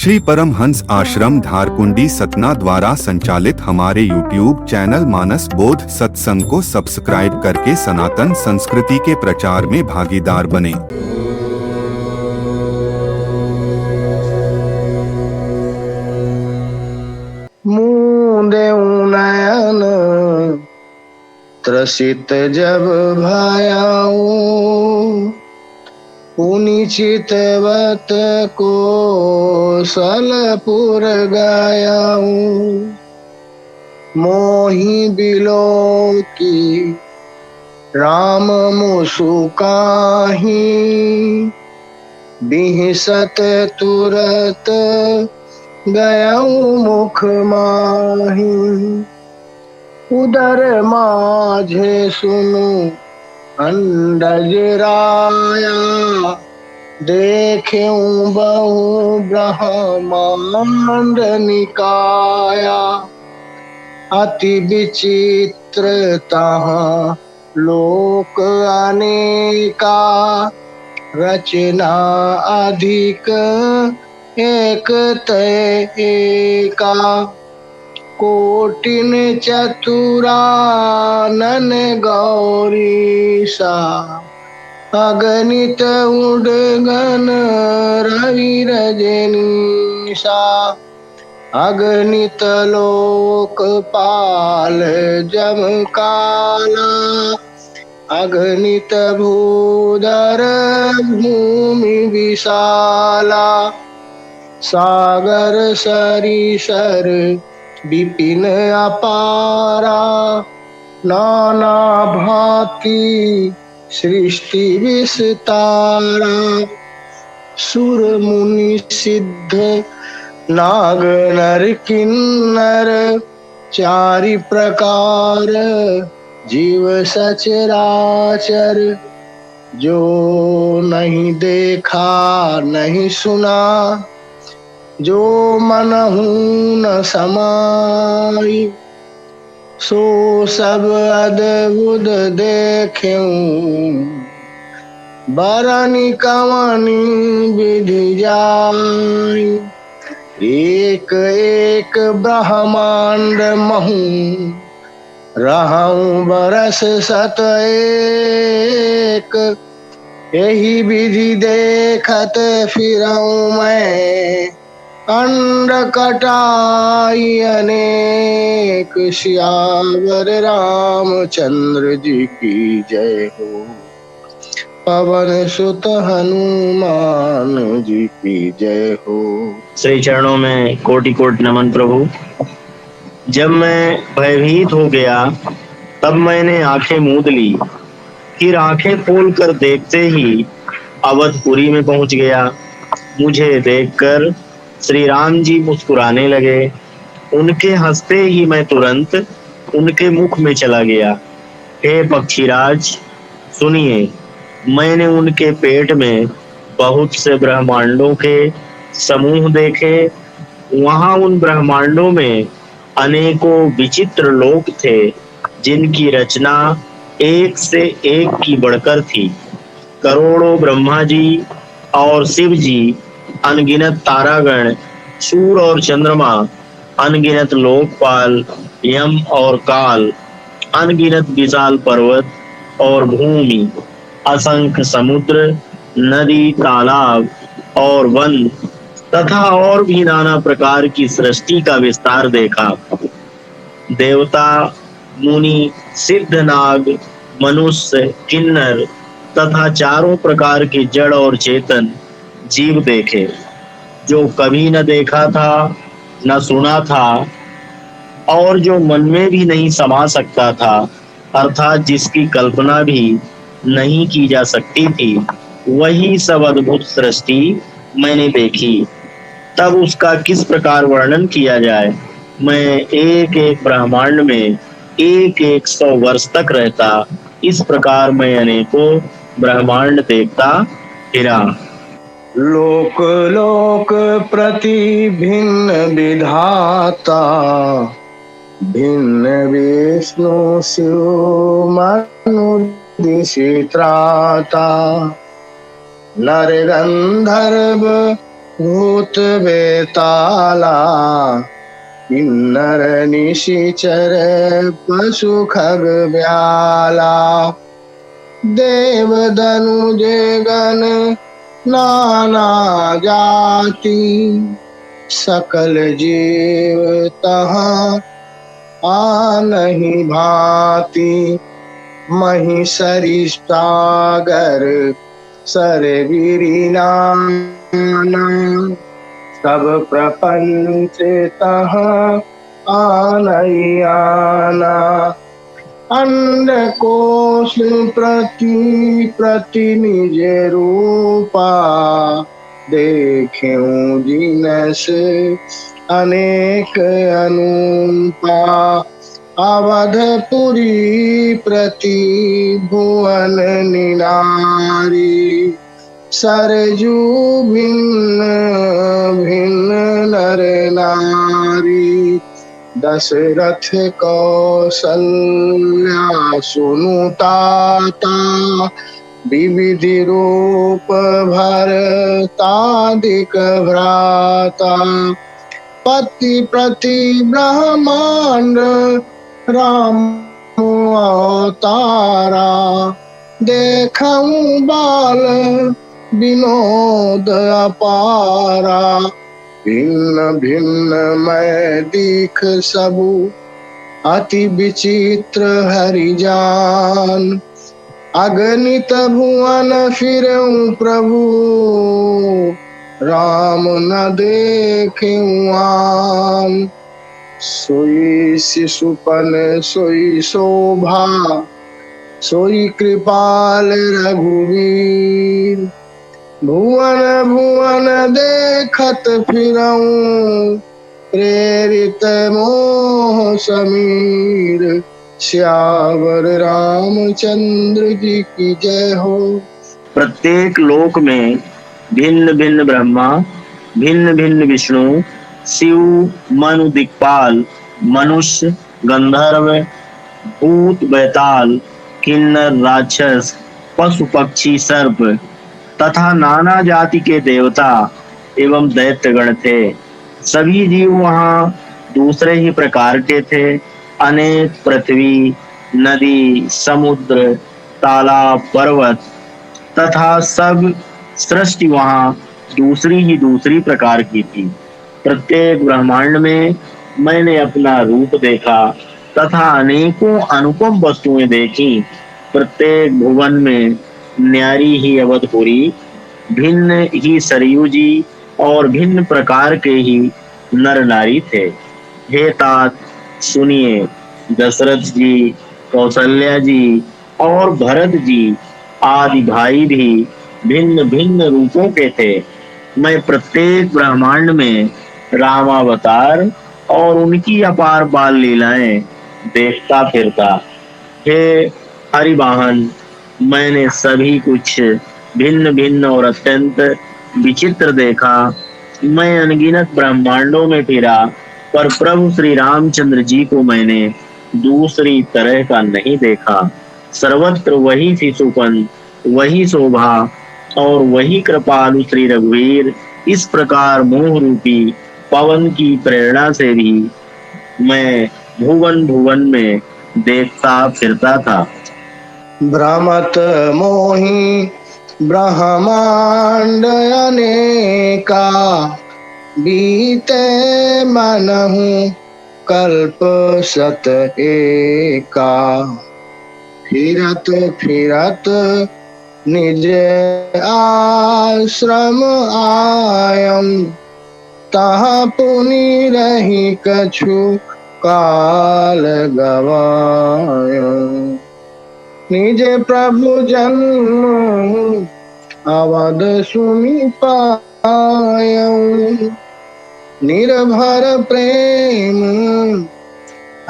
श्री परमहंस आश्रम धारकुंडी सतना द्वारा संचालित हमारे YouTube चैनल मानस बोध सत्संग को सब्सक्राइब करके सनातन संस्कृति के प्रचार में भागीदार बने। मूंदे नयन त्रसित जब भयाऊं, पुनि चितवत को सलपुर गयाऊं। मोहि बिलो की राम मुसुकाही, बिहसत तुरत गयाऊं मुख माही। उदर माझे सुनु अंडज राया, देखें बहु ब्रह्मांड निकाया। अति विचित्र तहाँ लोक अनेका, रचना अधिक एक तय एका। कोटिन चतुरानन गौरीसा, अगणित उडगन रवि रजनीसा। अगणित लोकपाल जम काला, अगणित भूधर भूमि विशाला। सागर सरिसर विपिन अपारा, नाना भांति सृष्टि विस्तारा। सुर मुनि सिद्ध नाग नर किन्नर, चारि प्रकार जीव सचराचर। जो नहीं देखा नहीं सुना, जो मनहु न समाई। सो सब अद्भुत देखें, बरनी कवनी विधि जाई। एक एक ब्रह्मांड महु, रहूं बरस सत एक। यही विधि देखत फिरऊं मैं, अंड कटाई अनेक। सियावर रामचंद्र जी की जय हो, पवन सुत हनुमान जी की जय हो। श्री चरणों में कोटि कोटि नमन प्रभु। जब मैं भयभीत हो गया तब मैंने आंखें मूंद ली, फिर आंखें खोल कर देखते ही अवधपुरी में पहुंच गया। मुझे देखकर श्री राम जी मुस्कुराने लगे। उनके हंसते ही मैं तुरंत उनके मुख में चला गया। हे पक्षीराज सुनिए, मैंने उनके पेट में बहुत से ब्रह्मांडों के समूह देखे। वहां उन ब्रह्मांडों में अनेकों विचित्र लोक थे, जिनकी रचना एक से एक की बढ़कर थी। करोड़ों ब्रह्मा जी और शिव जी, अनगिनत तारागण, सूर्य और चंद्रमा, अनगिनत लोकपाल, यम और काल, अनगिनत विशाल पर्वत और भूमि, असंख्य समुद्र, नदी, तालाब और वन तथा और भी नाना प्रकार की सृष्टि का विस्तार देखा। देवता, मुनि, सिद्ध, नाग, मनुष्य, किन्नर तथा चारों प्रकार के जड़ और चेतन जीव देखे, जो कभी न देखा था न सुना था और जो मन में भी नहीं समा सकता था, अर्थात जिसकी कल्पना भी नहीं की जा सकती थी। वही सब अद्भुत सृष्टि मैंने देखी। तब उसका किस प्रकार वर्णन किया जाए। मैं एक एक ब्रह्मांड में एक एक 100 वर्ष तक रहता। इस प्रकार मैं अनेकों ब्रह्मांड देखता फिरा। लोक लोक प्रति भिन्न विधाता, भिन्न विष्णु शिव मनु दिशि त्राता। नर गंधर्व भूत बेताला किन्नर निशिचर पशु खग ब्याला देव धनुज गण नाना जाति सकल जीव तहाँ आनहि भांति मही सरिसागर सरगिरी नाना सब प्रपंच तहाँ आनहि आना अंड कोश प्रति प्रति निज रूपा देखें जिनस अनेक अनूपा अवधपुरी प्रति भुवन निनारी सरजू भिन्न भिन्न नर नारी दशरथ कौसल्या सुनुताता विविधि रूप भरतादिक भ्राता पति प्रति ब्रह्मांड राम अवतारा देखऊं बाल विनोद अपारा भिन्न भिन्न मैं दीख सबु अति विचित्र हरिजान अगणित भुवन फिरऊं प्रभु राम न देखें आन सोई शिशुपन सोई शोभा सोई कृपाल रघुवीर भुवन भुवन देखत फिरऊं प्रेरित मोह समीर श्यावर रामचंद्र जी की जय हो। प्रत्येक लोक में भिन्न भिन्न ब्रह्मा भिन्न भिन्न विष्णु शिव मनु दिक्पाल मनुष्य गंधर्व भूत बैताल किन्नर राक्षस पशु पक्षी सर्प तथा नाना जाति के देवता एवं दैत्यगण थे। सभी जीव वहाँ दूसरे ही प्रकार के थे। अनेक पृथ्वी नदी समुद्र तालाब पर्वत तथा सब सृष्टि वहाँ दूसरी प्रकार की थी। प्रत्येक ब्रह्मांड में मैंने अपना रूप देखा तथा अनेकों अनुपम वस्तुएं देखी। प्रत्येक भुवन में न्यारी ही अवधपुरी भिन्न ही सरयू जी और भिन्न प्रकार के ही नर नारी थे। हे तात सुनिए, दशरथ जी कौशल्या जी और भरत जी आदि भाई भी भिन्न भिन्न रूपों के थे। मैं प्रत्येक ब्रह्मांड में रामावतार और उनकी अपार बाल लीलाएं देखता फिरता। हे हरिवाहन, मैंने सभी कुछ भिन्न भिन्न और अत्यंत विचित्र देखा। मैं अनगिनत ब्रह्मांडों में फिरा, पर प्रभु श्री रामचंद्र जी को मैंने दूसरी तरह का नहीं देखा। सर्वत्र वही शिशुपन, वही शोभा और वही कृपालु श्री रघुवीर। इस प्रकार मोह रूपी पवन की प्रेरणा से भी मैं भुवन भुवन में देखता फिरता था। भ्रमत मोहि ब्रह्मांड अनेका बीते मनहु कल्प सत एका फिरत फिरत निज आश्रम आयम तहाँ पुनि रही कछु काल गवायम निज प्रभु जन्म अवध सुनि पायम निर्भर प्रेम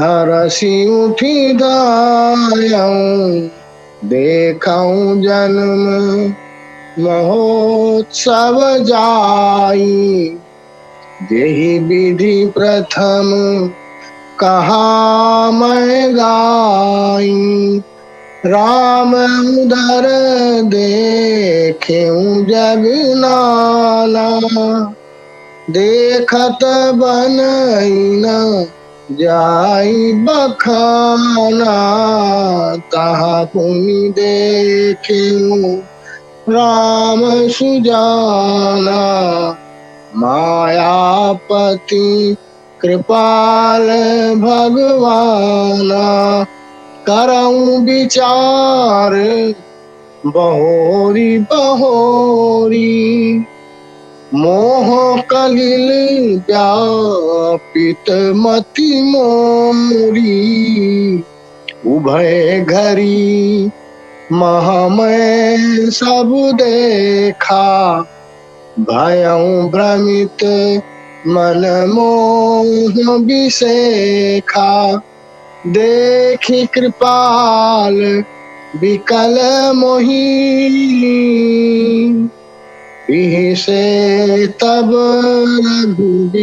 हरसि उठी दायम देखऊं जन्म महोत्सव जाई यही विधि प्रथम कहा मैं गाई राम उधर देखें जग नाना देखत बनैना जाई बखाना, तहा पुनि देखे राम सुजाना। मायापति कृपाल भगवाना, करऊं विचार बहोरी बहोरी। मोह कलिल व्यापित मति मोरी, उभय घरी महामय सब देखा। भयं भ्रमित मन मोह विसेखा, देखि कृपाल विकल मोही। बिहसे तब रघुबीर,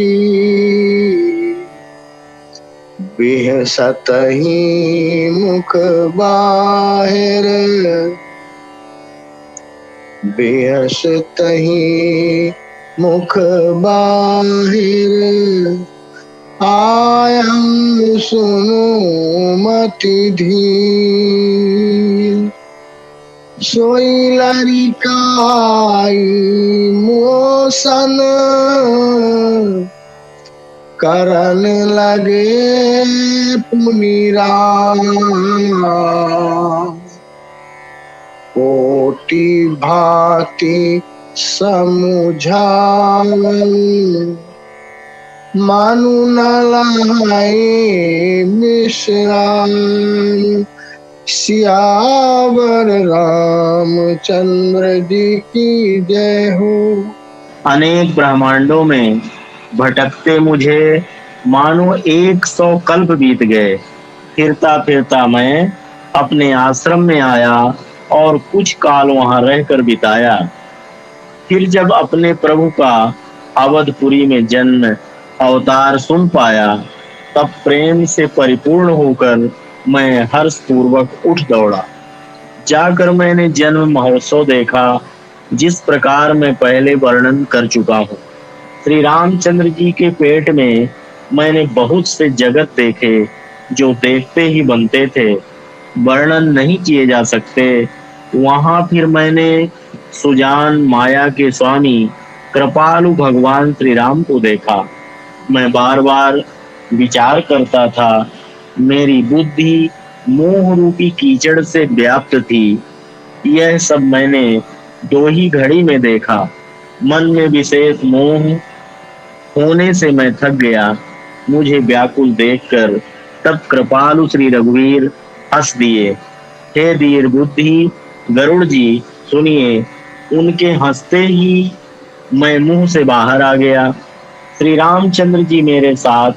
बिहसतहि मुख बाहिर। बिहसतहि मुख बाहिर, आयं सुनो मति धीर। सोई लरिकाई मोसन, करन लगे पुनि राम। कोटि भांति समुझावन, मानु न लाए विश्राम। सियावर रामचंद्र जी की जय हो। अनेक ब्रह्मांडों में भटकते मुझे मानो 100 कल्प बीत गए। फिरता फिरता मैं अपने आश्रम में आया और कुछ काल वहां रहकर बिताया। फिर जब अपने प्रभु का अवधपुरी में जन्म अवतार सुन पाया, तब प्रेम से परिपूर्ण होकर मैं हर्ष पूर्वक उठ दौड़ा। जाकर मैंने जन्म महोत्सव देखा, जिस प्रकार मैं पहले वर्णन कर चुका हूँ। श्री रामचंद्र जी के पेट में मैंने बहुत से जगत देखे, जो देखते ही बनते थे, वर्णन नहीं किए जा सकते। वहां फिर मैंने सुजान माया के स्वामी कृपालु भगवान श्री राम को देखा। मैं बार बार विचार करता था, मेरी बुद्धि मोह रूपी कीचड़ से व्याप्त थी। यह सब मैंने 2 ही घड़ी में देखा। मन में विशेष मोह होने से मैं थक गया। मुझे व्याकुल देखकर तब कृपालु श्री रघुवीर हंस दिए। हे धीर बुद्धि गरुड़ जी, सुनिए। उनके हंसते ही मैं मुंह से बाहर आ गया। श्री रामचंद्र जी मेरे साथ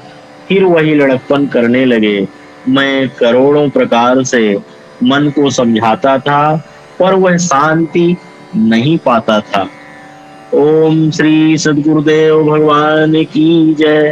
फिर वही लड़कपन करने लगे। मैं करोड़ों प्रकार से मन को समझाता था, पर वह शांति नहीं पाता था। ओम श्री सद्गुरुदेव भगवान की जय।